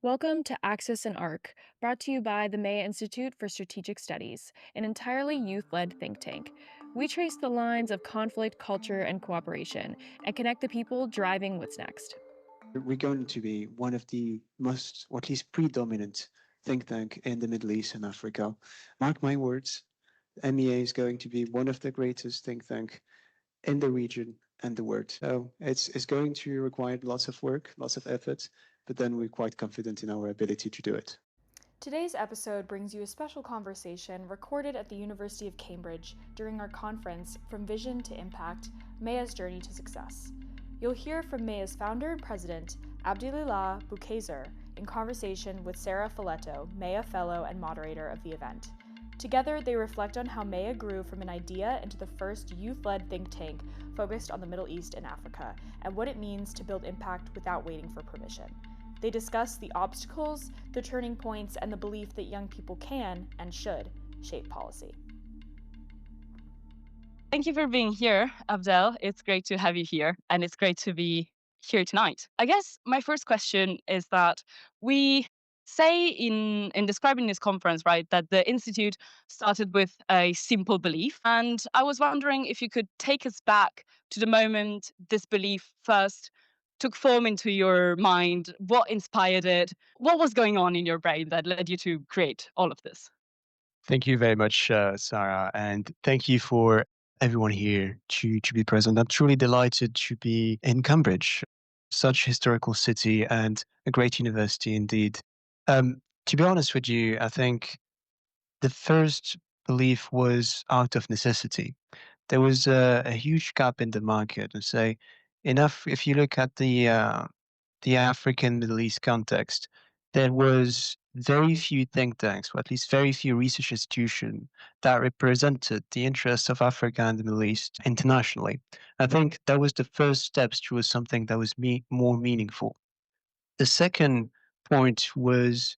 Welcome to Axis and ARC, brought to you by the MEA Institute for Strategic Studies, an entirely youth led think tank. We trace the lines of conflict, culture, and cooperation and connect the people driving what's next. We're going to be one of the most, or at least predominant, think tank in the Middle East and Africa. Mark my words, MEA is going to be one of the greatest think tank in the region and the world. So it's going to require lots of work, lots of effort, but then we're quite confident in our ability to do it. Today's episode brings you a special conversation recorded at the University of Cambridge during our conference From Vision to Impact, MEA's Journey to Success. You'll hear from MEA's founder and president, Abdel-illah Boukhezer, in conversation with Sara Feletto, MEA Fellow and moderator of the event. Together, they reflect on how MEA grew from an idea into the first youth-led think tank focused on the Middle East and Africa, and what it means to build impact without waiting for permission. They discuss the obstacles, the turning points, and the belief that young people can and should shape policy. Thank you for being here, Abdel. It's great to have you here, and it's great to be here tonight. I guess my first question is that we say in describing this conference, right, that the Institute started with a simple belief. And I was wondering if you could take us back to the moment this belief first took form into your mind, what inspired it, what was going on in your brain that led you to create all of this? Thank you very much, Sarah, and thank you for everyone here to be present. I'm truly delighted to be in Cambridge, such a historical city and a great university indeed. To be honest with you, I think the first belief was out of necessity. There was a huge gap in the market, and say, enough. If you look at the African Middle East context, there was very few think tanks, or at least very few research institutions that represented the interests of Africa and the Middle East internationally. I think that was the first steps towards something that was more meaningful. The second point was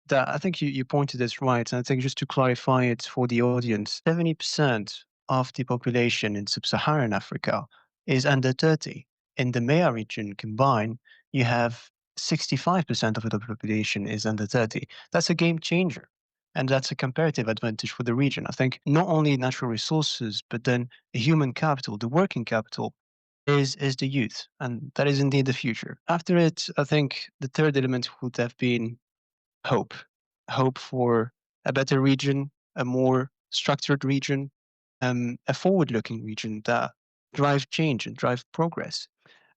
that I think you pointed this right, and I think just to clarify it for the audience, 70% of the population in sub-Saharan Africa is under 30. In the MEA region combined, you have 65% of the population is under 30. That's a game changer. And that's a comparative advantage for the region. I think not only natural resources, but then the human capital, the working capital is the youth, and that is indeed the future. After it, I think the third element would have been hope. Hope for a better region, a more structured region, a forward-looking region that drive change and drive progress.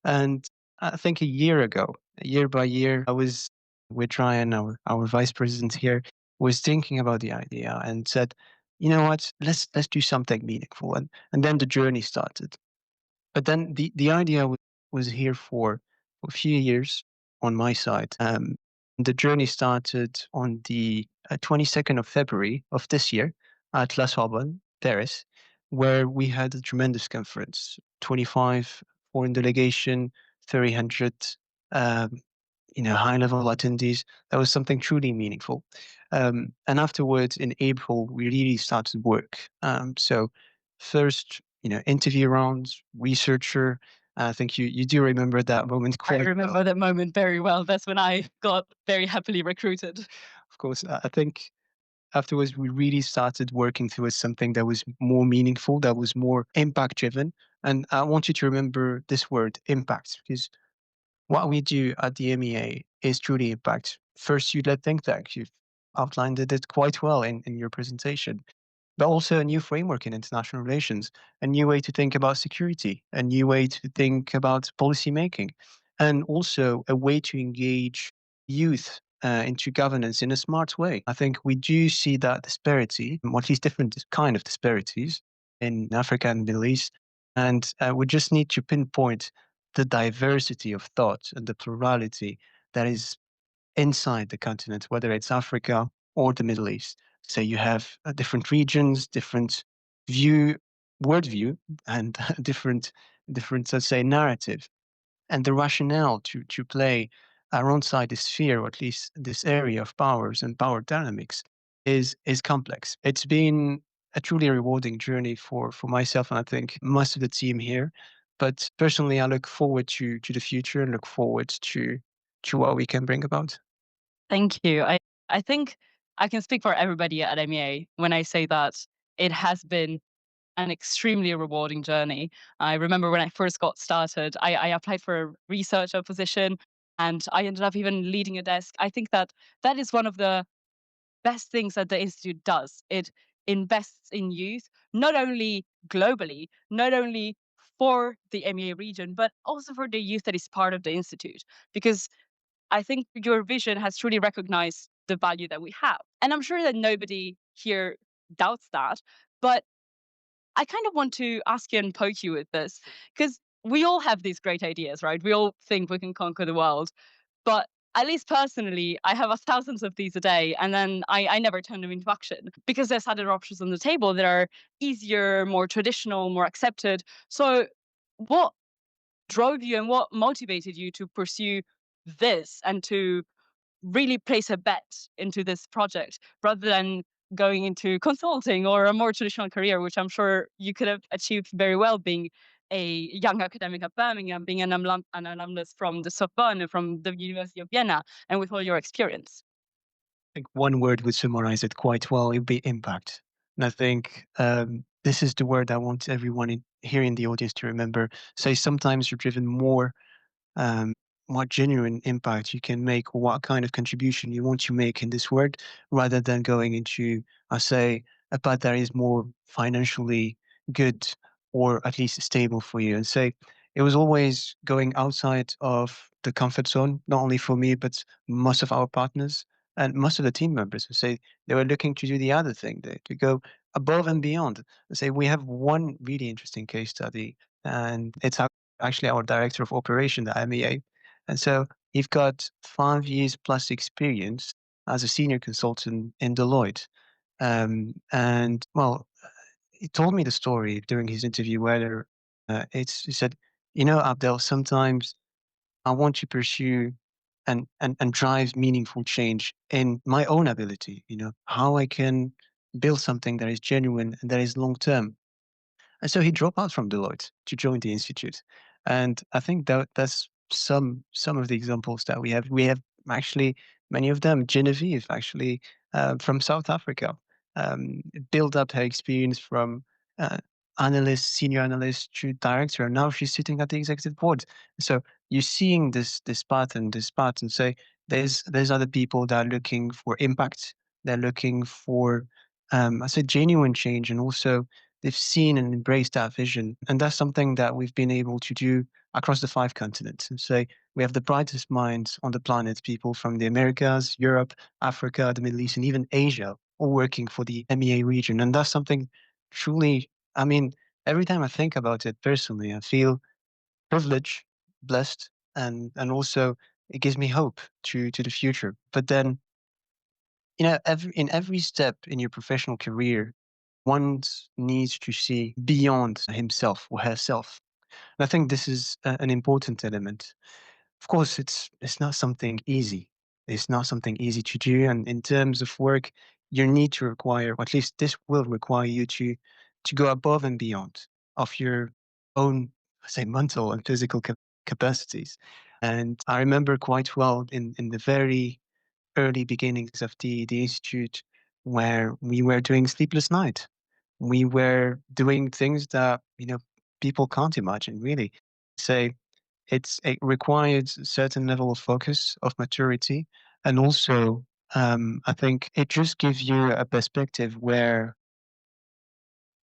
And I think a year ago, year by year, I was with Ryan, our vice president here, was thinking about the idea and said, you know what, let's do something meaningful. And then the journey started. But then the idea was here for a few years on my side. The journey started on the 22nd of February of this year at La Sorbonne, Paris, where we had a tremendous conference, 25 foreign delegation, 300 um, high-level attendees. That was something truly meaningful. And afterwards, in April, we really started work. So first, interview rounds, researcher. I think you do remember that moment I quite well. remember that moment very well. That's when I got very happily recruited. Of course, I think afterwards we really started working towards something that was more meaningful, that was more impact driven. And I want you to remember this word, impact, because what we do at the MEA is truly impact. First, you led think tank. You've outlined it quite well in your presentation, but also a new framework in international relations, a new way to think about security, a new way to think about policy making, and also a way to engage youth into governance in a smart way. I think we do see that disparity, or at least different kind of disparities in Africa and Middle East, and we just need to pinpoint the diversity of thought and the plurality that is inside the continent, whether it's Africa or the Middle East. So you have different regions, different view, worldview, and different, let's say, narrative. And the rationale to play alongside this sphere, or at least this area of powers and power dynamics, is complex. It's been a truly rewarding journey for myself, and I think most of the team here. But personally, I look forward to the future and look forward to what we can bring about. Thank you. I think I can speak for everybody at MEA when I say that it has been an extremely rewarding journey. I remember when I first got started, I applied for a researcher position and I ended up even leading a desk. I think that that is one of the best things that the Institute does. It invests in youth, not only globally, not only for the MEA region, but also for the youth that is part of the Institute. Because I think your vision has truly recognized the value that we have. And I'm sure that nobody here doubts that. But I kind of want to ask you and poke you with this because we all have these great ideas, right? We all think we can conquer the world. But at least personally, I have thousands of these a day, and then I never turn them into action because there's other options on the table that are easier, more traditional, more accepted. So, what drove you and what motivated you to pursue this and to really place a bet into this project rather than going into consulting or a more traditional career, which I'm sure you could have achieved very well being a young academic at Birmingham, being an alumnus from the Sorbonne, from the University of Vienna, and with all your experience. I think one word would summarize it quite well. It would be impact. And I think this is the word I want everyone here in the audience to remember. Say sometimes you're driven more um, what genuine impact you can make or what kind of contribution you want to make in this world rather than going into, I say, a path that is more financially good or at least stable for you. And say it was always going outside of the comfort zone, not only for me, but most of our partners and most of the team members who say they were looking to do the other thing, to go above and beyond. Say we have one really interesting case study, and it's actually our director of operation at MEA. And so he's got 5 years plus experience as a senior consultant in Deloitte. And well, he told me the story during his interview where he said, you know, Abdel, sometimes I want to pursue and drive meaningful change in my own ability, you know, how I can build something that is genuine and that is long term. And so he dropped out from Deloitte to join the institute. And I think that's some of the examples that we have. We have actually many of them. Genevieve, actually, from South Africa, um, built up her experience from uh, analyst, senior analyst to director, and now she's sitting at the executive board. So you're seeing this pattern. Say there's other people that are looking for impact. They're looking for I said genuine change, and also they've seen and embraced that vision. And that's something that we've been able to do across the 5 continents. And say we have the brightest minds on the planet, people from the Americas, Europe, Africa, the Middle East, and even Asia, all working for the MEA region. And that's something truly, I mean, every time I think about it personally, I feel privileged, blessed, and also it gives me hope to the future. But then, you know, in every step in your professional career, one needs to see beyond himself or herself. And I think this is an important element. Of course, it's not something easy. It's not something easy to do. And in terms of work, you need to require, or at least this will require you to go above and beyond of your own, say, mental and physical capacities. And I remember quite well in the very early beginnings of the institute where we were doing sleepless night. We were doing things that, you know, people can't imagine really. Say it required a certain level of focus, of maturity, and also I think it just gives you a perspective where,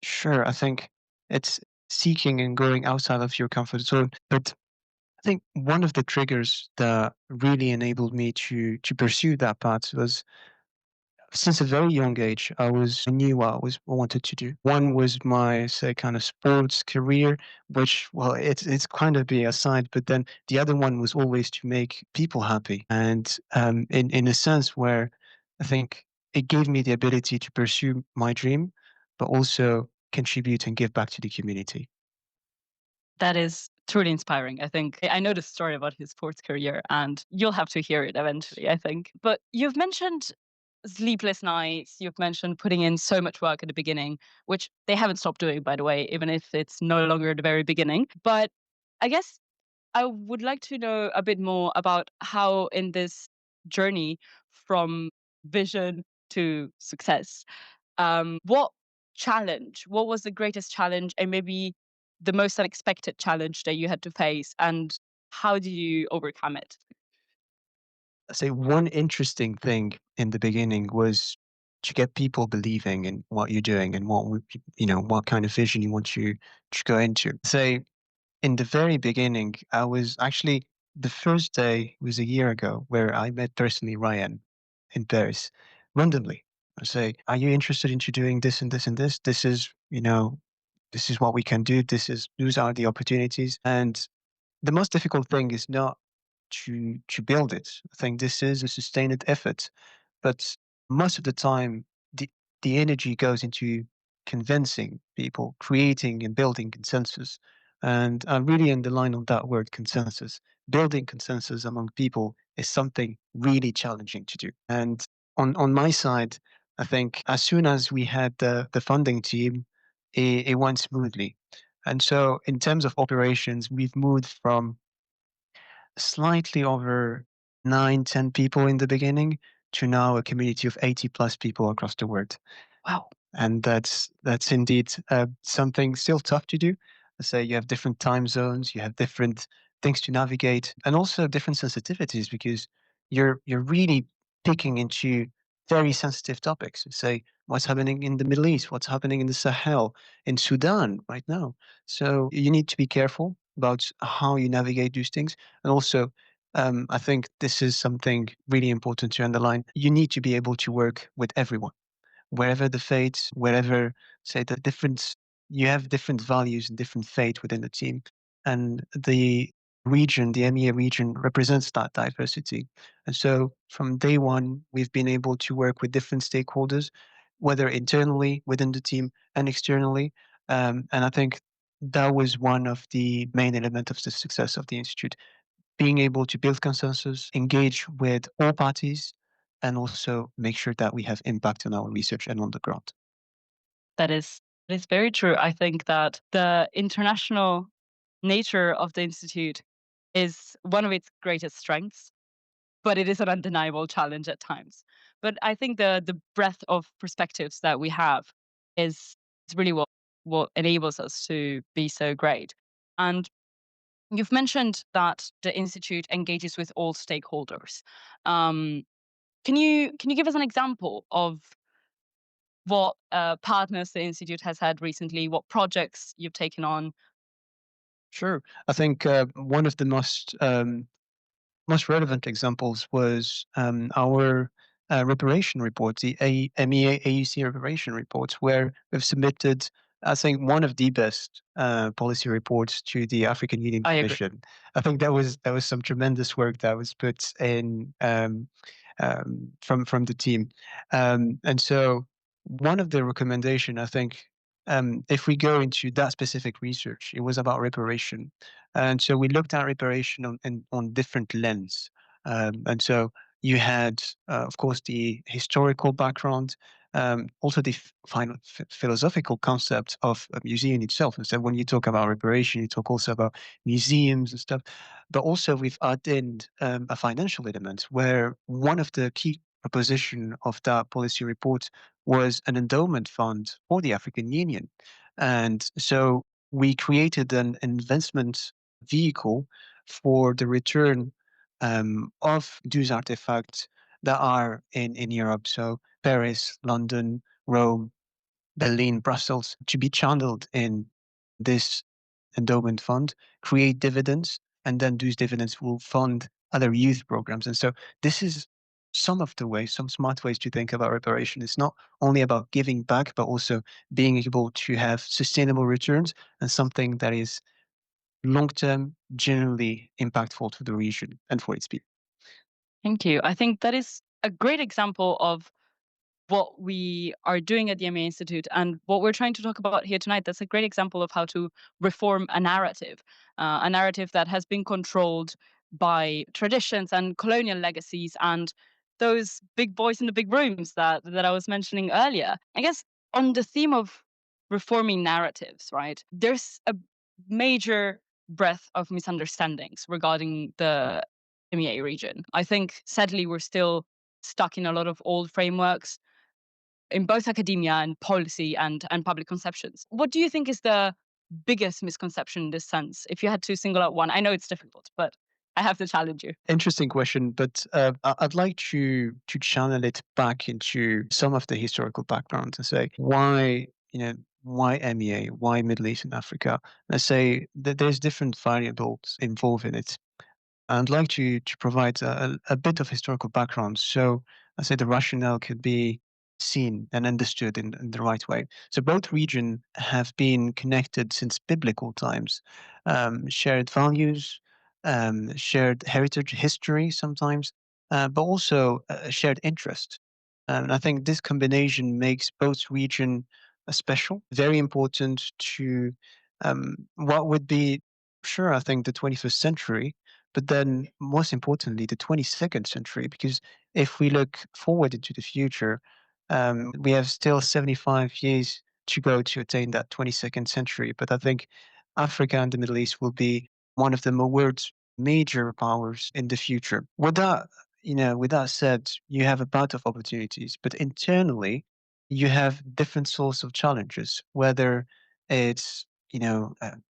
sure, I think it's seeking and going outside of your comfort zone. But I think one of the triggers that really enabled me to pursue that path was since a very young age, I knew what I wanted to do. One was my, say, kind of sports career, which, well, it's kind of be aside, but then the other one was always to make people happy. And in a sense where I think it gave me the ability to pursue my dream, but also contribute and give back to the community. That is truly inspiring. I think I know the story about his sports career, and you'll have to hear it eventually, I think. But you've mentioned sleepless nights, you've mentioned putting in so much work at the beginning, which they haven't stopped doing, by the way, even if it's no longer the very beginning. But I guess I would like to know a bit more about how in this journey from vision to success. What what was the greatest challenge, and maybe the most unexpected challenge that you had to face, and how did you overcome it? I say one interesting thing in the beginning was to get people believing in what you're doing and what kind of vision you want to go into. Say in the very beginning, I was actually the first day was a year ago where I met personally Ryan in Paris randomly. I say, "Are you interested into doing this and this and this? This is what we can do. These are the opportunities." And the most difficult thing is not to build it. I think this is a sustained effort, but most of the time, the energy goes into convincing people, creating and building consensus. And I really underline on that word consensus. Building consensus among people is something really challenging to do. And on my side, I think as soon as we had the funding team, it went smoothly. And so in terms of operations, we've moved from slightly over 9, 10 people in the beginning to now a community of 80 plus people across the world. Wow. And that's indeed something still tough to do. Say you have different time zones, you have different things to navigate, and also different sensitivities because you're really picking into very sensitive topics. Say what's happening in the Middle East, what's happening in the Sahel, in Sudan right now. So you need to be careful about how you navigate these things, and also. I think this is something really important to underline. You need to be able to work with everyone wherever the faith, wherever say the different you have different values and different faith within the team. And the region, the MEA region represents that diversity. And so from day one, we've been able to work with different stakeholders, whether internally within the team and externally. And I think that was one of the main elements of the success of the Institute being able to build consensus, engage with all parties, and also make sure that we have impact on our research and on the ground. That is very true. I think that the international nature of the institute is one of its greatest strengths, but it is an undeniable challenge at times. But I think the breadth of perspectives that we have is really what enables us to be so great. And you've mentioned that the institute engages with all stakeholders. Um, can you give us an example of what partners the institute has had recently, what projects you've taken on? Sure. I think one of the most relevant examples was our reparation report, the MEA AUC reparation reports, where we've submitted, I think, one of the best policy reports to the African Union I agree. Commission. I think that was some tremendous work that was put in from the team, and so one of the recommendation, I think. If we go into that specific research, it was about reparation, and so we looked at reparation on different lens. And so you had, of course, the historical background, also the philosophical concept of a museum itself. And so when you talk about reparation, you talk also about museums and stuff. But also we've added a financial element where one of the key proposition of that policy report was an endowment fund for the African Union. And so we created an investment vehicle for the return of those artifacts that are in Europe. So Paris, London, Rome, Berlin, Brussels, to be channeled in this endowment fund, create dividends, and then those dividends will fund other youth programs. And so this is some of the ways, some smart ways to think about reparation. It's not only about giving back, but also being able to have sustainable returns and something that is long term, generally impactful to the region and for its people. Thank you. I think that is a great example of what we are doing at the MEA Institute and what we're trying to talk about here tonight. That's a great example of how to reform a narrative that has been controlled by traditions and colonial legacies and those big boys in the big rooms that I was mentioning earlier. I guess on the theme of reforming narratives, right? There's a major breadth of misunderstandings regarding the MEA region. I think sadly we're still stuck in a lot of old frameworks in both academia and policy and public conceptions. What do you think is the biggest misconception in this sense? If you had to single out one, I know it's difficult, but I have to challenge you. Interesting question, but I'd like to channel it back into some of the historical background and say why, why MEA, why Middle East and Africa. Let's say that there's different variables involved in it. I'd like to provide a bit of historical background, so I say the rationale could be seen and understood in the right way. So both regions have been connected since biblical times, shared values, shared heritage, history sometimes, but also a shared interest. And I think this combination makes both region special, very important to what would be, sure, I think the 21st century, but then most importantly, the 22nd century, because if we look forward into the future, we have still 75 years to go to attain that 22nd century. But I think Africa and the Middle East will be one of the world's major powers in the future. With that said, you have a bunch of opportunities, but internally, you have different sorts of challenges, whether it's,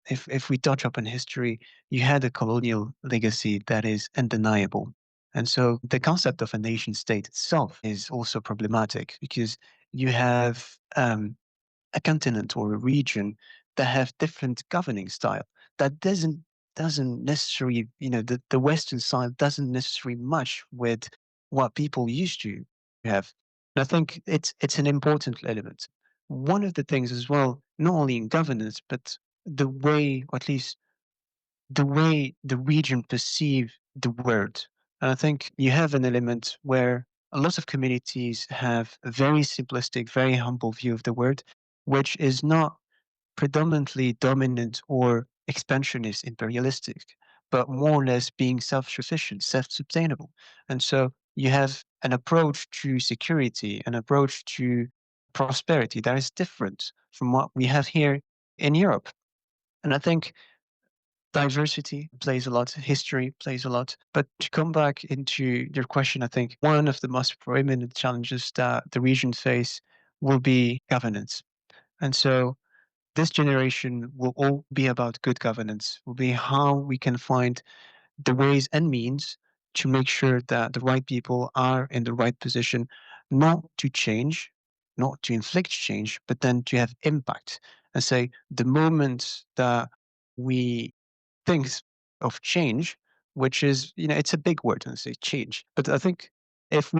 if we touch upon history, you had a colonial legacy that is undeniable. And so the concept of a nation state itself is also problematic because you have a continent or a region that have different governing style that doesn't necessarily, the Western side doesn't necessarily match with what people used to have. And I think it's an important element. One of the things as well, not only in governance, but the way, or at least the way the region perceive the word. And I think you have an element where a lot of communities have a very simplistic, very humble view of the word, which is not predominantly dominant or expansionist, imperialistic, but more or less being self-sufficient, self-sustainable. And so you have an approach to security, an approach to prosperity that is different from what we have here in Europe. And I think diversity plays a lot, history plays a lot. But to come back into your question, I think one of the most prominent challenges that the region face will be governance. And so this generation will all be about good governance, will be how we can find the ways and means to make sure that the right people are in the right position, not to change, not to inflict change, but then to have impact. And say the moment that we think of change, which is, it's a big word to say change. But I think if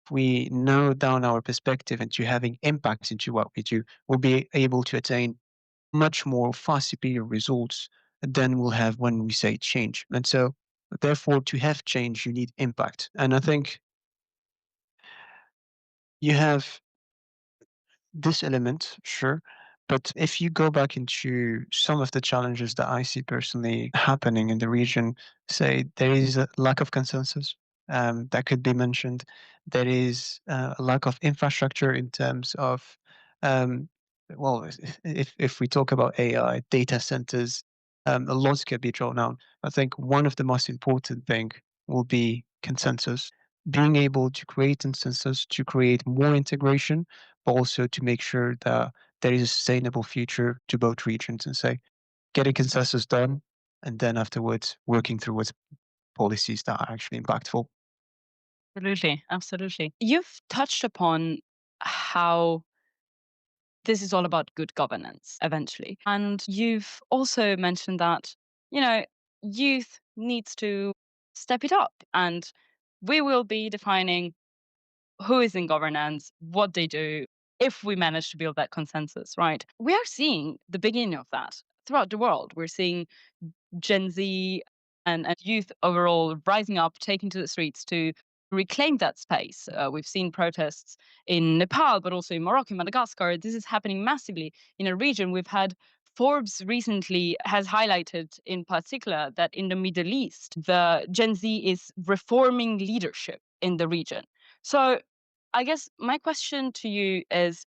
we narrow down our perspective into having impact into what we do, we'll be able to attain much more far superior results than we'll have when we say change. And so, therefore, to have change, you need impact. And I think you have this element, sure. But if you go back into some of the challenges that I see personally happening in the region, say there is a lack of consensus that could be mentioned. There is a lack of infrastructure in terms of, um, well, if we talk about AI, data centers, a lot could be drawn out. I think one of the most important thing will be consensus, being able to create consensus to create more integration, but also to make sure that there is a sustainable future to both regions and say, getting consensus done, and then afterwards working towards policies that are actually impactful. Absolutely. Absolutely. You've touched upon how this is all about good governance eventually. And you've also mentioned that, you know, youth needs to step it up. And we will be defining who is in governance, what they do, if we manage to build that consensus, right? We are seeing the beginning of that throughout the world. We're seeing Gen Z and youth overall rising up, taking to the streets to reclaim that space. We've seen protests in Nepal, but also in Morocco, Madagascar. This is happening massively in a region. We've had Forbes recently has highlighted in particular that in the Middle East, the Gen Z is reforming leadership in the region. So I guess my question to you is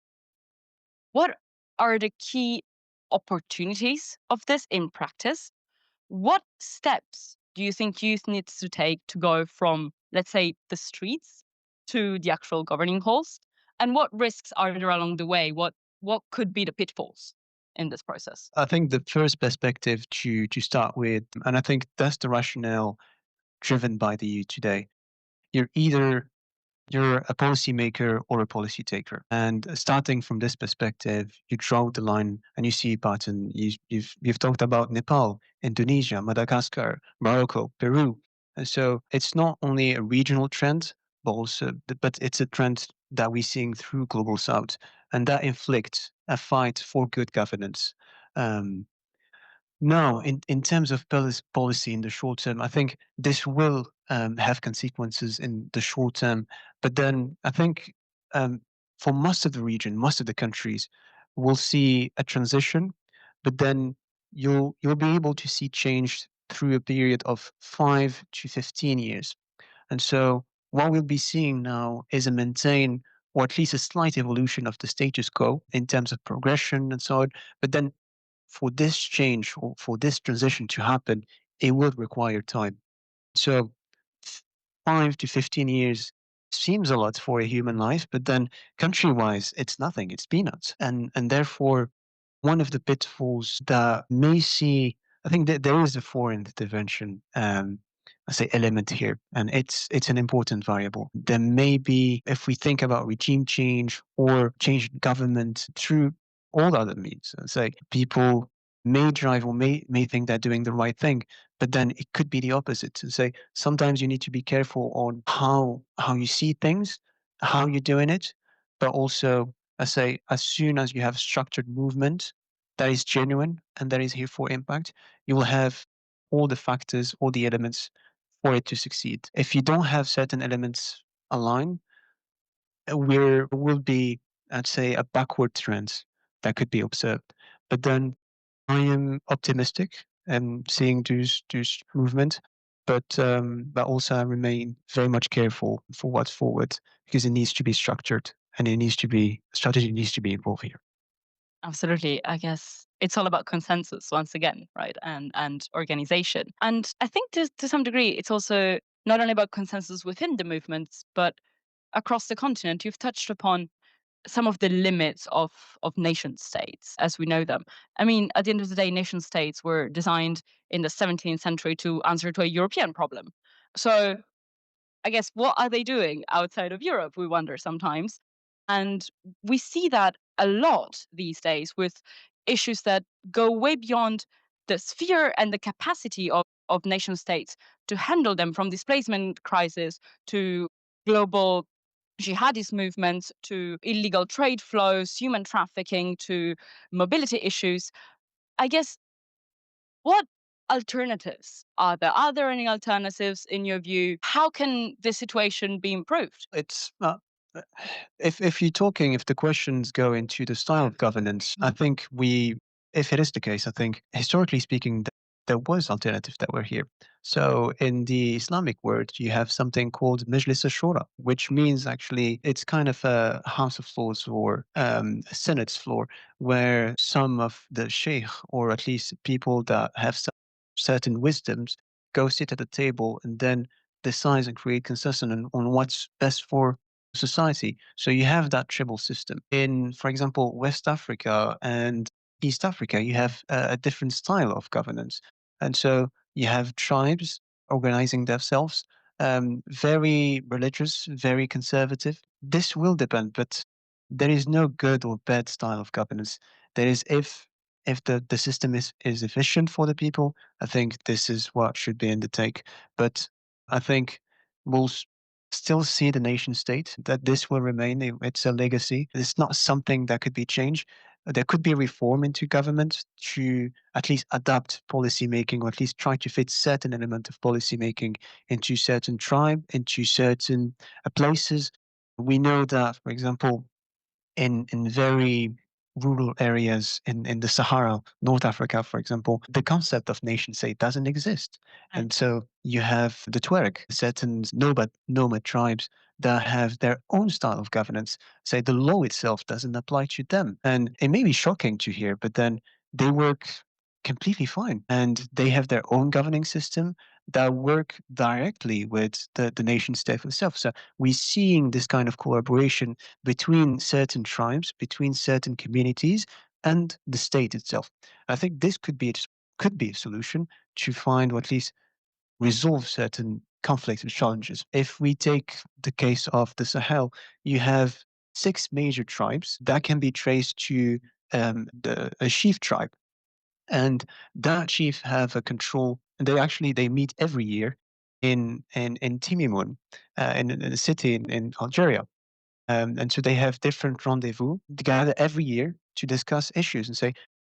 what are the key opportunities of this in practice? What steps do you think youth needs to take to go from, let's say, the streets to the actual governing halls? And what risks are there along the way? What could be the pitfalls in this process? I think the first perspective to start with, and I think that's the rationale driven by the EU today. You're either you're a policymaker or a policy taker. And starting from this perspective, you draw the line and you see a pattern. You've talked about Nepal, Indonesia, Madagascar, Morocco, Peru. And so it's not only a regional trend, but it's a trend that we're seeing through global south, and that inflicts a fight for good governance. Um, no, in terms of policy in the short term, I think this will have consequences in the short term. But then I think um, for most of the region, most of the countries, we'll see a transition. But then you'll be able to see change through a period of 5 to 15 years. And so what we'll be seeing now is a maintain or at least a slight evolution of the status quo in terms of progression and so on. But then for this change or for this transition to happen, it will require time. So 5 to 15 years seems a lot for a human life, but then country-wise, it's nothing. It's peanuts, and therefore, one of the pitfalls that may see, I think that there is a foreign intervention, I say element here, and it's an important variable. There may be, if we think about regime change or change in government through all other means, say people may drive or may think they're doing the right thing, but then it could be the opposite. And say sometimes you need to be careful on how you see things, how you're doing it, but also I say as soon as you have structured movement that is genuine and that is here for impact, you will have all the factors, all the elements for it to succeed. If you don't have certain elements aligned, there will be, I'd say, a backward trend that could be observed. But then I am optimistic and seeing those movement, but also I remain very much careful for what's forward because it needs to be structured and it needs to be strategy needs to be involved here. Absolutely. I guess it's all about consensus once again, right? And organization. And I think to some degree it's also not only about consensus within the movements, but across the continent. You've touched upon some of the limits of nation states as we know them. I mean, at the end of the day, nation states were designed in the 17th century to answer to a European problem. So I guess what are they doing outside of Europe? We wonder sometimes. And we see that a lot these days with issues that go way beyond the sphere and the capacity of nation states to handle them, from displacement crisis to global jihadist movements to illegal trade flows, human trafficking to mobility issues. I guess what alternatives are there? Are there any alternatives in your view? How can this situation be improved? It's uh, if the questions go into the style of governance, I think if it is the case, I think historically speaking, there was alternatives that were here. So in the Islamic world, you have something called Majlis al-Shura, which means actually it's kind of a house of lords or a senate's floor where some of the sheikh or at least people that have some certain wisdoms go sit at the table and then decide and create consensus on what's best for society. So you have that tribal system. In, for example, West Africa and East Africa, you have a different style of governance. And so you have tribes organizing themselves, very religious, very conservative. This will depend, but there is no good or bad style of governance. There is if the system is efficient for the people, I think this is what should be undertake. But I think we'll still see the nation state, that this will remain. It's a legacy. It's not something that could be changed. There could be reform into government to at least adapt policy making, or at least try to fit certain element of policy making into certain tribe, into certain places. We know that, for example, in very rural areas in the Sahara, North Africa, for example, the concept of nation state doesn't exist. Right. And so you have the Tuareg, certain nomad tribes that have their own style of governance. Say the law itself doesn't apply to them. And it may be shocking to hear, but then they work completely fine and they have their own governing system. that work directly with the nation state itself. So we're seeing this kind of collaboration between certain tribes, between certain communities, and the state itself. I think this could be a solution to find, or at least resolve certain conflicts and challenges. If we take the case of the Sahel, you have six major tribes that can be traced to a chief tribe, and that chief have a control. And they meet every year in Timimun, in a city in Algeria. And so they have different rendezvous together every year to discuss issues and say,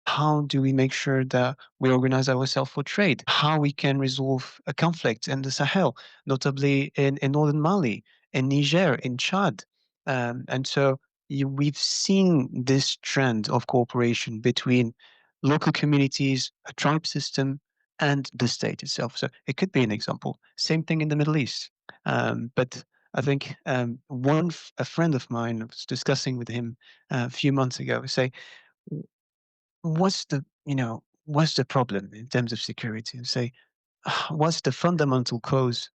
how do we make sure that we organize ourselves for trade? How we can resolve a conflict in the Sahel, notably in northern Mali, in Niger, in Chad. And so we've seen this trend of cooperation between local communities, a tribe system, and the state itself. So it could be an example. Same thing in the Middle East. But I think a friend of mine, I was discussing with him a few months ago, say, what's what's the problem in terms of security? And say, what's the fundamental cause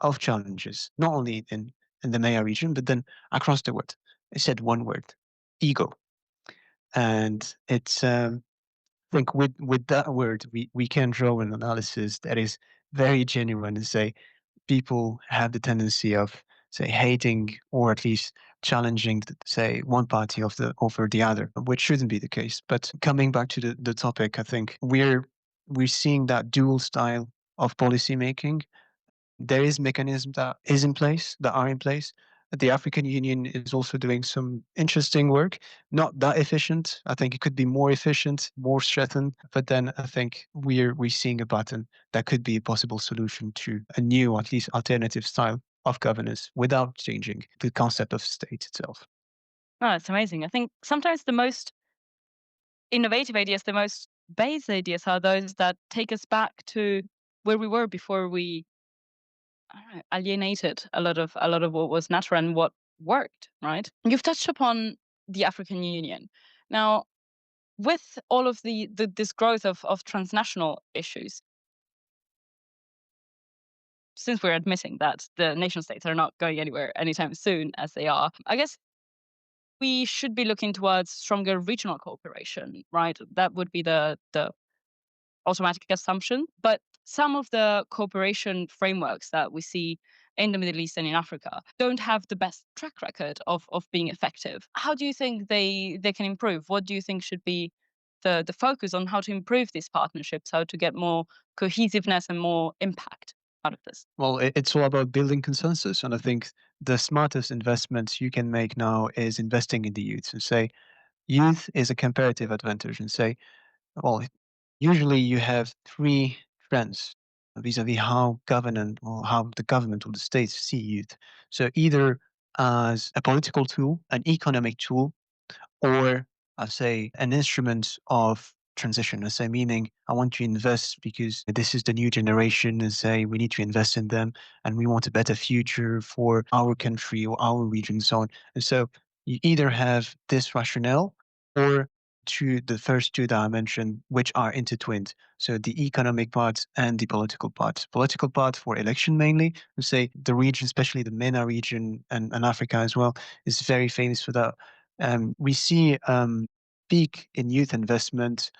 of challenges, not only in the MEA region, but then across the world? I said one word: ego. And it's I think with that word, we can draw an analysis that is very genuine and say people have the tendency of, say, hating or at least challenging, say, one party of the over the other, which shouldn't be the case. But coming back to the topic, I think we're seeing that dual style of policy making. There is mechanisms that are in place. The African Union is also doing some interesting work, not that efficient. I think it could be more efficient, more strengthened. But then I think we're seeing a pattern that could be a possible solution to a new, at least alternative style of governance without changing the concept of state itself. Oh, it's amazing. I think sometimes the most innovative ideas, the most base ideas are those that take us back to where we were before we, I don't know, alienated a lot of what was natural and what worked, right? You've touched upon the African Union. Now, with all of this growth of transnational issues, since we're admitting that the nation states are not going anywhere anytime soon as they are, I guess we should be looking towards stronger regional cooperation, right? That would be the automatic assumption. But some of the cooperation frameworks that we see in the Middle East and in Africa don't have the best track record of being effective. How do you think they can improve? What do you think should be the focus on how to improve these partnerships, how to get more cohesiveness and more impact out of this? Well, it's all about building consensus. And I think the smartest investments you can make now is investing in the youth and say, youth is a comparative advantage and say, well, usually you have three trends vis-a-vis how government or how the government or the states see youth. So either as a political tool, an economic tool, or I say an instrument of transition. I say meaning I want to invest because this is the new generation and say we need to invest in them and we want a better future for our country or our region and so on. And so you either have this rationale or to the first two that I mentioned, which are intertwined. So the economic part and the political part. Political part for election mainly. We say the region, especially the MENA region and Africa as well, is very famous for that. We see peak in youth investment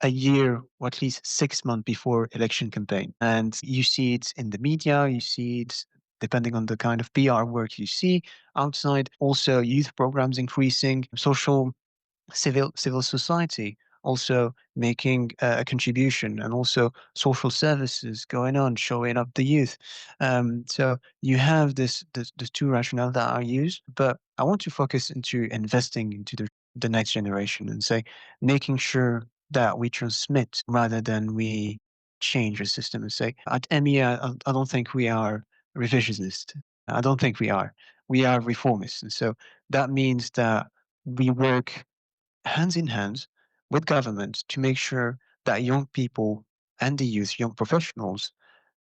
a year or at least 6 months before election campaign. And you see it in the media, you see it depending on the kind of PR work you see outside. Also, youth programs increasing, civil society also making a contribution, and also social services going on showing up the youth. So you have this two rationale that are used, but I want to focus into investing into the next generation and say making sure that we transmit rather than we change the system. And say at MEA, I don't think we are revisionist. I don't think we are reformists. And so that means that we work hands in hand with government to make sure that young people and the youth, young professionals,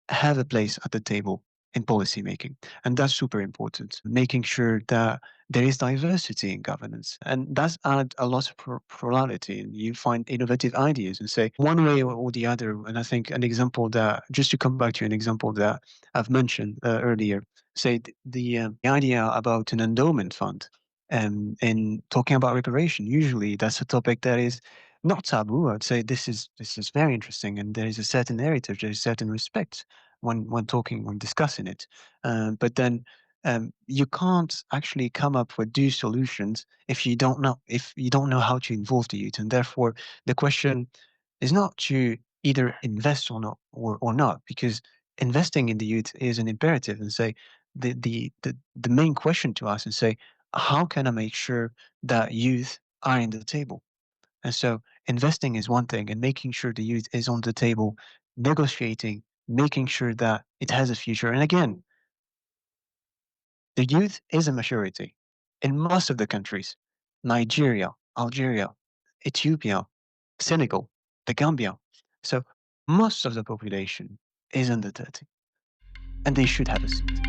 have a place at the table. in policy making. And that's super important, making sure that there is diversity in governance. And that's add a lot of plurality. And you find innovative ideas and say one way or the other. And I think an example that, just to come back to an example that I've mentioned earlier, say the idea about an endowment fund and talking about reparation. Usually that's a topic that is not taboo. I'd say this is very interesting, and there is a certain narrative, there is a certain respect when talking, when discussing it. But then you can't actually come up with these solutions if you don't know how to involve the youth, and therefore the question is not to either invest or not, or not, because investing in the youth is an imperative, and say the main question to us and say, how can I make sure that youth are in the table? And so investing is one thing, and making sure the youth is on the table, negotiating, making sure that it has a future. And again, the youth is a majority in most of the countries: Nigeria, Algeria, Ethiopia, Senegal, the Gambia. So most of the population is under 30, and they should have a seat.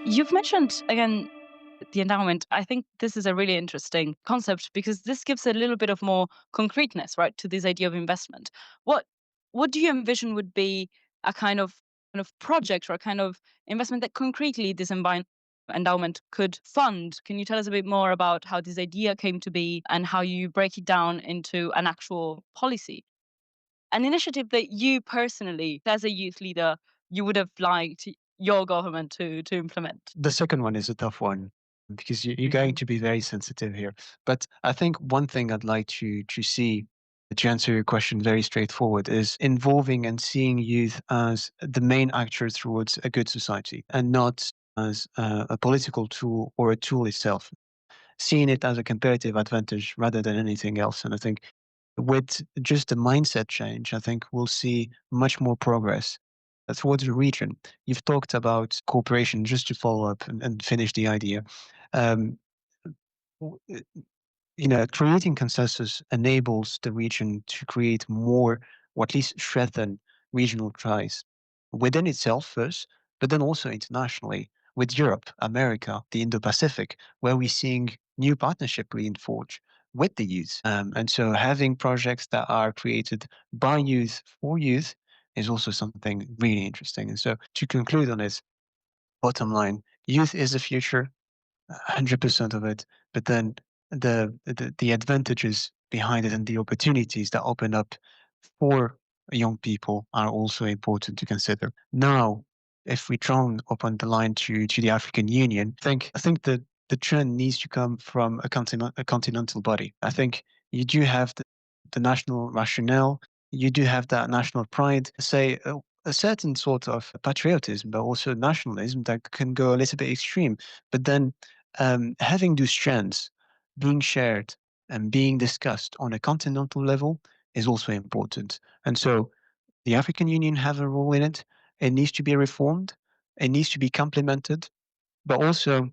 You've mentioned again the endowment. I think this is a really interesting concept because this gives a little bit of more concreteness, right, to this idea of investment. What what do you envision would be a kind of project or a kind of investment that concretely this endowment could fund? Can you tell us a bit more about how this idea came to be and how you break it down into an actual policy? An initiative that you personally, as a youth leader, you would have liked your government to implement. The second one is a tough one because you're going to be very sensitive here. But I think one thing I'd like to see, to answer your question very straightforward, is involving and seeing youth as the main actor towards a good society, and not as a political tool or a tool itself. Seeing it as a comparative advantage rather than anything else. And I think with just the mindset change, I think we'll see much more progress towards the region. You've talked about cooperation, just to follow up and finish the idea. Um, w- uh, Creating consensus enables the region to create more, or at least strengthen regional ties within itself first, but then also internationally with Europe, America, the Indo-Pacific, where we're seeing new partnership being forged with the youth. And so having projects that are created by youth for youth is also something really interesting. And so to conclude on this, bottom line, youth is the future, 100% of it, but then the advantages behind it and the opportunities that open up for young people are also important to consider. Now, if we try open the line to the African Union, I think that the trend needs to come from a continental body. I think you do have the national rationale, you do have that national pride, say a certain sort of patriotism, but also nationalism that can go a little bit extreme. But then having those trends being shared and being discussed on a continental level is also important. And so the African Union have a role in it. It needs to be reformed. It needs to be complemented. But also,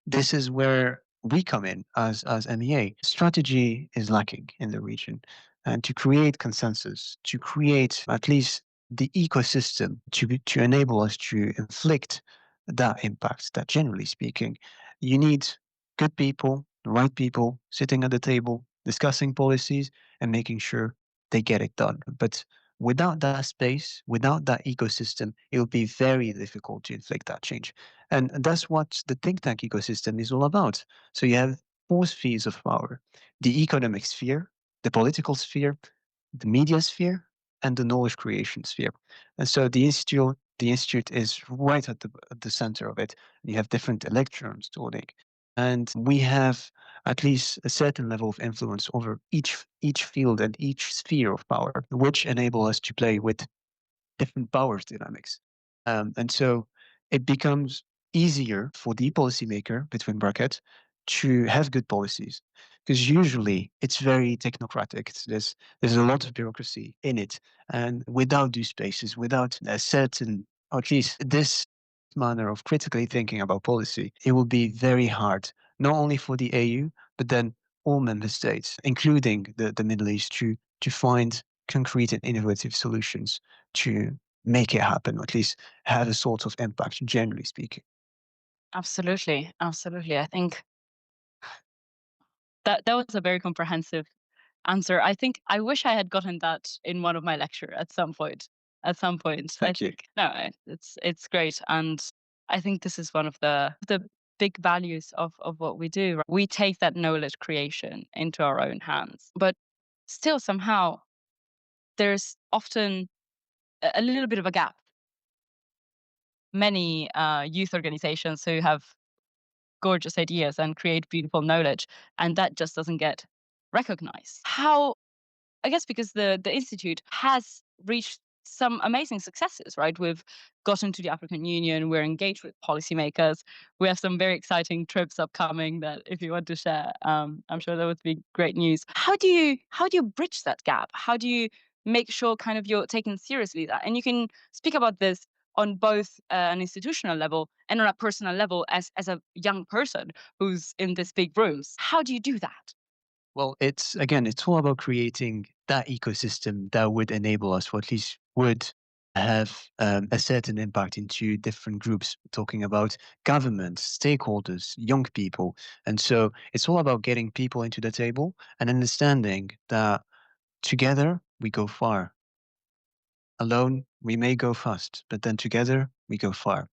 this is where we come in as MEA. Strategy is lacking in the region. And to create consensus, to create at least the ecosystem to enable us to inflict that impact, that generally speaking, you need good people, the right people sitting at the table, discussing policies and making sure they get it done. But without that space, without that ecosystem, it will be very difficult to inflict that change. And that's what the think tank ecosystem is all about. So you have four spheres of power: the economic sphere, the political sphere, the media sphere, and the knowledge creation sphere. And so the institute is right at the center of it. You have different electrons turning, and we have at least a certain level of influence over each field and each sphere of power, which enable us to play with different powers dynamics. And so it becomes easier for the policymaker, between brackets, to have good policies. Because usually it's very technocratic. There's a lot of bureaucracy in it. And without these spaces, without a certain, or at least this manner of critically thinking about policy, it will be very hard, not only for the AU, but then all member states, including the Middle East, to find concrete and innovative solutions to make it happen, or at least have a sort of impact, generally speaking. Absolutely, absolutely. I think that was a very comprehensive answer. I think I wish I had gotten that in one of my lecture at some point. At some point, I Thank you. think no, it's great, and I think this is one of the big values of what we do. We take that knowledge creation into our own hands, but still somehow there's often a little bit of a gap. Many youth organizations who have gorgeous ideas and create beautiful knowledge, and that just doesn't get recognized. How I guess because the institute has reached some amazing successes, right? We've gotten to the African Union. We're engaged with policymakers. We have some very exciting trips upcoming that, if you want to share, I'm sure that would be great news. How do you bridge that gap? How do you make sure kind of you're taking seriously that? And you can speak about this on both an institutional level and on a personal level as a young person who's in this big rooms. How do you do that? Well, it's all about creating that ecosystem that would enable us, or at least would have a certain impact into different groups, talking about governments, stakeholders, young people. And so it's all about getting people into the table and understanding that together we go far. Alone, we may go fast, but then together we go far.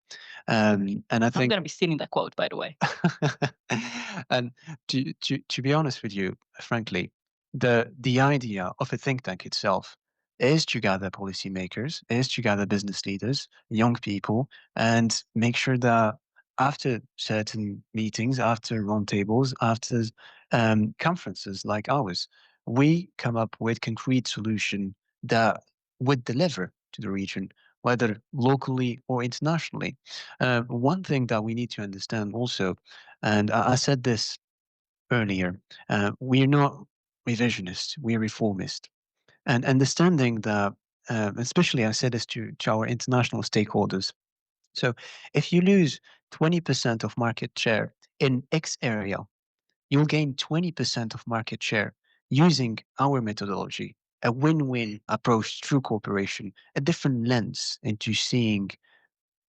And I I'm think going to be stealing that quote, by the way. and to be honest with you, frankly, the idea of a think tank itself is to gather policymakers, is to gather business leaders, young people, and make sure that after certain meetings, after roundtables, after conferences like ours, we come up with concrete solution that would deliver to the region, whether locally or internationally. One thing that we need to understand also, and I said this earlier, we're not revisionists, we're reformist. And understanding that, especially I said this to our international stakeholders. So if you lose 20% of market share in X area, you'll gain 20% of market share using our methodology, a win-win approach through cooperation, a different lens into seeing,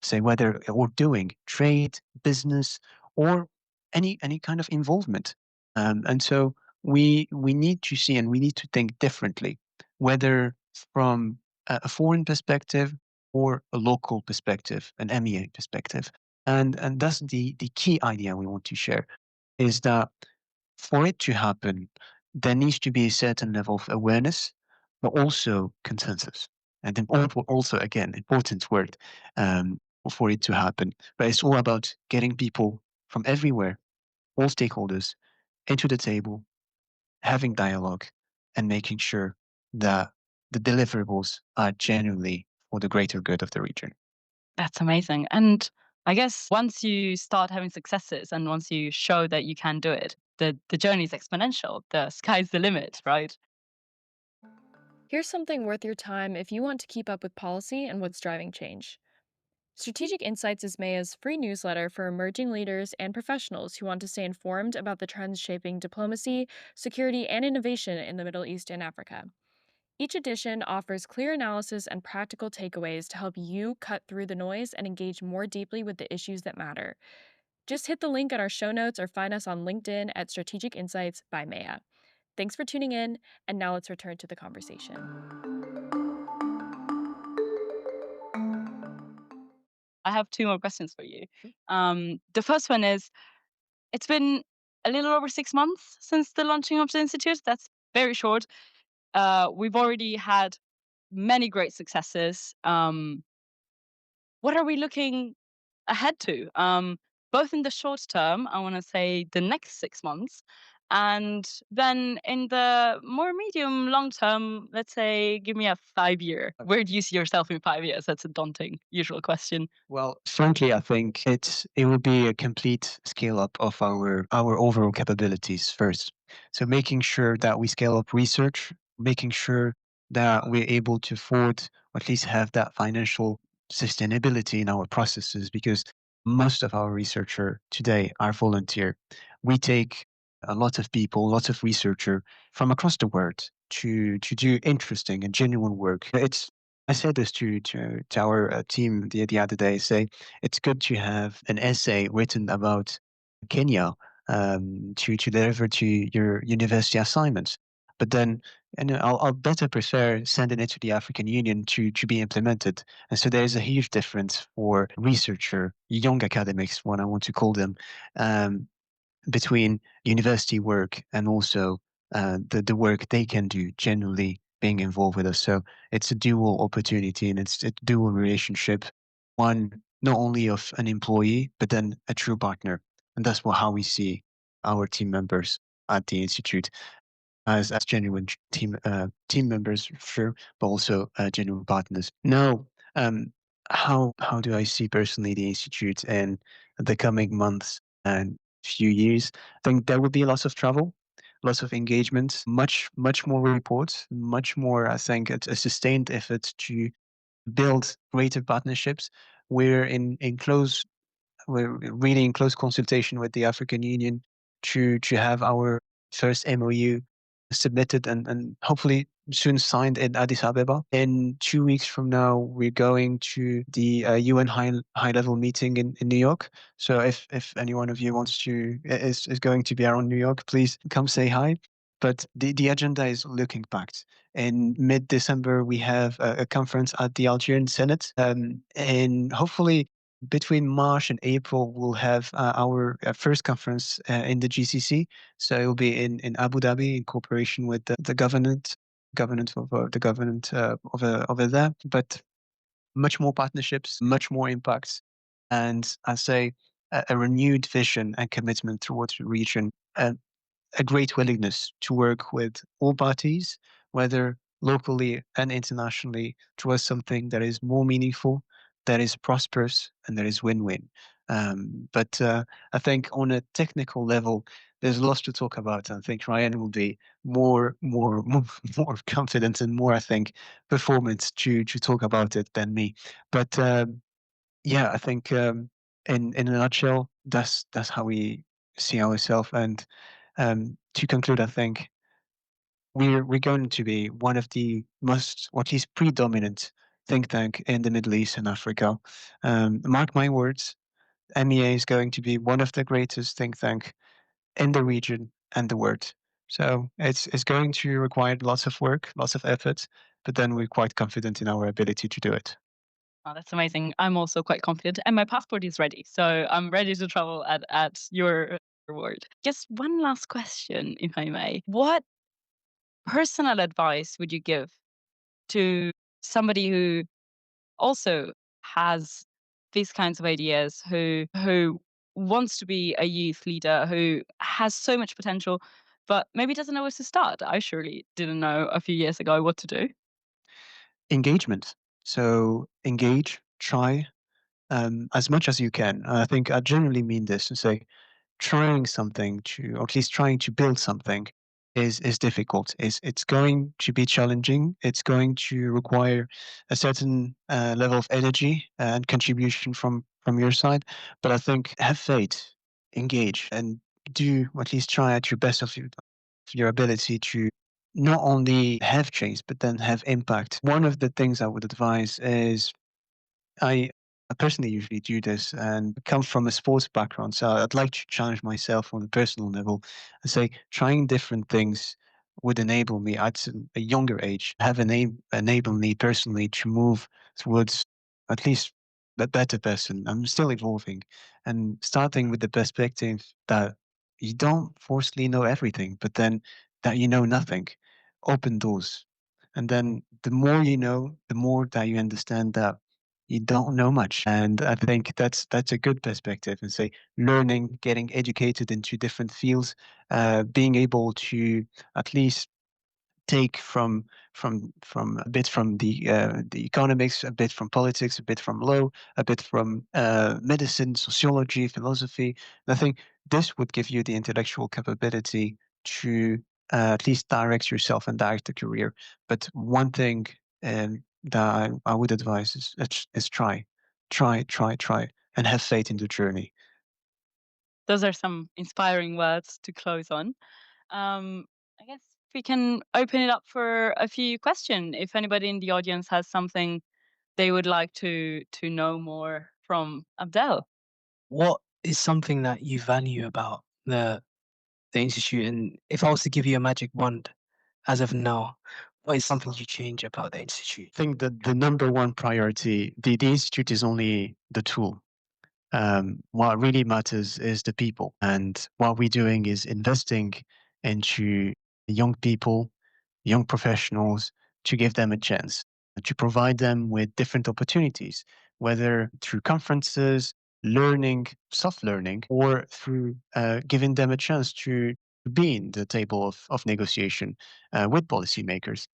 say, whether or doing trade, business, or any kind of involvement. And so we need to see and we need to think differently, whether from a foreign perspective or a local perspective, an MEA perspective. And that's the key idea we want to share, is that for it to happen, there needs to be a certain level of awareness, but also consensus. And then also, again, important word, um, for it to happen. But it's all about getting people from everywhere, all stakeholders, into the table, having dialogue, and making sure that the deliverables are genuinely for the greater good of the region. That's amazing. And I guess once you start having successes and once you show that you can do it, the journey is exponential. The sky's the limit, right? Here's something worth your time if you want to keep up with policy and what's driving change. Strategic Insights is MEA's free newsletter for emerging leaders and professionals who want to stay informed about the trends shaping diplomacy, security, and innovation in the Middle East and Africa. Each edition offers clear analysis and practical takeaways to help you cut through the noise and engage more deeply with the issues that matter. Just hit the link in our show notes or find us on LinkedIn at Strategic Insights by MEA. Thanks for tuning in, and now let's return to the conversation. I have two more questions for you. The first one is, it's been a little over 6 months since the launching of the institute. That's very short. We've already had many great successes. What are we looking ahead to? Both in the short term, I want to say the next 6 months, and then in the more medium long term, let's say, give me a 5 year. Where do you see yourself in 5 years? That's a daunting usual question. Well, frankly, I think it will be a complete scale up of our overall capabilities first. So making sure that we scale up research, making sure that we're able to afford, or at least have that financial sustainability in our processes, because most of our researcher today are volunteer. We take a lot of people, lots of researcher from across the world, to do interesting and genuine work. I said this to our team the other day. Say it's good to have an essay written about Kenya to deliver to your university assignments, but then and I'll better prefer sending it to the African Union to be implemented. And so there's a huge difference for researcher, young academics, what I want to call them, um, between university work and also the work they can do generally being involved with us. So it's a dual opportunity and it's a dual relationship, one not only of an employee, but then a true partner. And that's how we see our team members at the Institute as genuine team members, sure, but also genuine partners. Now, um, how do I see personally the institute in the coming months and few years? I think there will be lots of travel, lots of engagement, much more reports, much more. I think a sustained effort to build greater partnerships. We're really in close consultation with the African Union to have our first MOU submitted and hopefully soon signed in Addis Ababa. In 2 weeks from now, we're going to the UN high level meeting in New York. So if any one of you wants to is going to be around New York, please come say hi. But the agenda is looking packed. In mid-December, we have a conference at the Algerian Senate, and hopefully between March and April, we'll have our first conference in the GCC. So it will be in Abu Dhabi in cooperation with the government of the government over there. But much more partnerships, much more impacts, and I say a renewed vision and commitment towards the region. A great willingness to work with all parties, whether locally and internationally, towards something that is more meaningful, that is prosperous, and that is win-win. But I think on a technical level, there's lots to talk about. I think Ryan will be more confident and more, I think, performance to talk about it than me. But yeah, I think in a nutshell, that's how we see ourselves. And to conclude, I think we're going to be one of the most, or at least predominant, think tank in the Middle East and Africa. Mark my words, MEA is going to be one of the greatest think tank in the region and the world. So it's going to require lots of work, lots of effort, but then we're quite confident in our ability to do it. Oh, that's amazing. I'm also quite confident, and my passport is ready, so I'm ready to travel at your word. Just one last question, if I may. What personal advice would you give to somebody who also has these kinds of ideas, who wants to be a youth leader, who has so much potential, but maybe doesn't know where to start? I surely didn't know a few years ago what to do. Engagement. So engage, try as much as you can. I think I generally mean this and say trying something to, or at least trying to build something is difficult. It's going to be challenging. It's going to require a certain level of energy and contribution from your side. But I think have faith, engage, and do, or at least try at your best of your ability to not only have change but then have impact. One of the things I would advise is I I personally usually do this and come from a sports background, so I'd like to challenge myself on a personal level and say trying different things would enable me at a younger age, have enable me personally to move towards at least a better person. I'm still evolving and starting with the perspective that you don't forcefully know everything, but then that you know nothing. Open doors. And then the more you know, the more that you understand that you don't know much. And I think that's a good perspective and say learning, getting educated into different fields, being able to at least take from a bit from the economics, a bit from politics, a bit from law, a bit from medicine, sociology, philosophy. And I think this would give you the intellectual capability to at least direct yourself and direct a career. But one thing that I would advise is try, and have faith in the journey. Those are some inspiring words to close on. Um, I guess we can open it up for a few questions. If anybody in the audience has something they would like to know more from Abdel. What is something that you value about the institute? And if I was to give you a magic wand as of now, what is something you change about the institute? I think that the number one priority, the institute is only the tool. What really matters is the people. And what we're doing is investing into young people, young professionals, to give them a chance, to provide them with different opportunities, whether through conferences, learning, soft learning, or through giving them a chance to be in the table of negotiation with policymakers.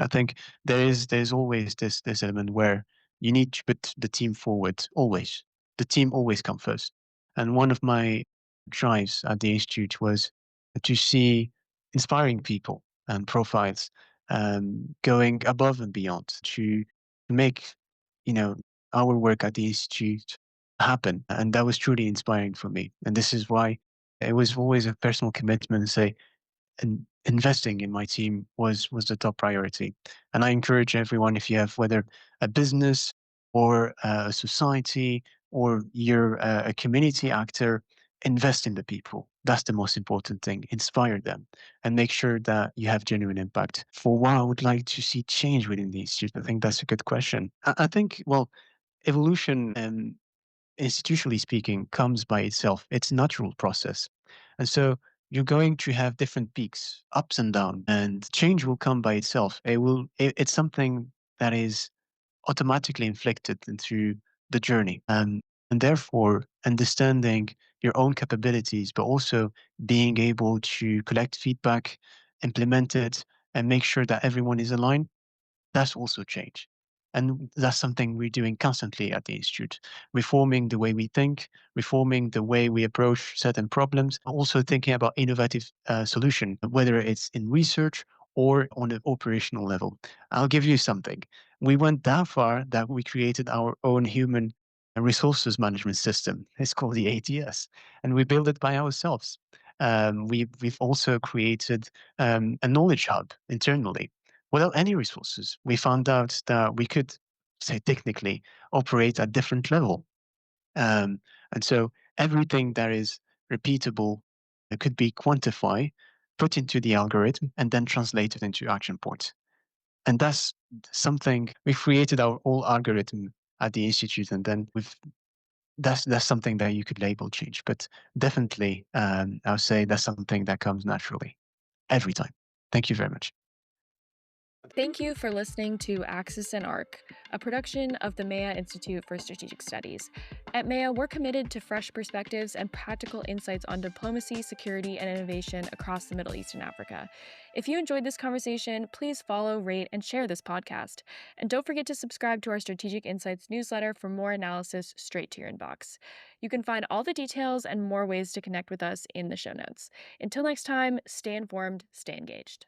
I think there's always this element where you need to put the team forward always. The team always comes first. And one of my drives at the institute was to see inspiring people and profiles going above and beyond to make our work at the institute happen. And that was truly inspiring for me. And this is why it was always a personal commitment to say, and investing in my team was the top priority. And I encourage everyone, if you have whether a business or a society or you're a community actor, invest in the people. That's the most important thing. Inspire them and make sure that you have genuine impact. For what I would like to see change within the institute, I think that's a good question. I think, well, evolution institutionally speaking, comes by itself. It's a natural process. And so you're going to have different peaks, ups and downs, and change will come by itself. It's something that is automatically inflicted into the journey. And therefore, understanding your own capabilities, but also being able to collect feedback, implement it, and make sure that everyone is aligned, that's also change. And that's something we're doing constantly at the Institute, reforming the way we think, reforming the way we approach certain problems, also thinking about innovative solution, whether it's in research or on an operational level. I'll give you something. We went that far that we created our own human resources management system. It's called the ATS, and we built it by ourselves. We've also created a knowledge hub internally without any resources. We found out that we could, say, technically operate at different level. And so everything that is repeatable could be quantified, put into the algorithm, and then translated into action points. And that's something we've created our whole algorithm at the institute, and then that's something that you could label change. But definitely, I would say that's something that comes naturally every time. Thank you very much. Thank you for listening to Axis and Arc, a production of the MEA Institute for Strategic Studies. At MEA, we're committed to fresh perspectives and practical insights on diplomacy, security, and innovation across the Middle East and Africa. If you enjoyed this conversation, please follow, rate, and share this podcast. And don't forget to subscribe to our Strategic Insights newsletter for more analysis straight to your inbox. You can find all the details and more ways to connect with us in the show notes. Until next time, stay informed, stay engaged.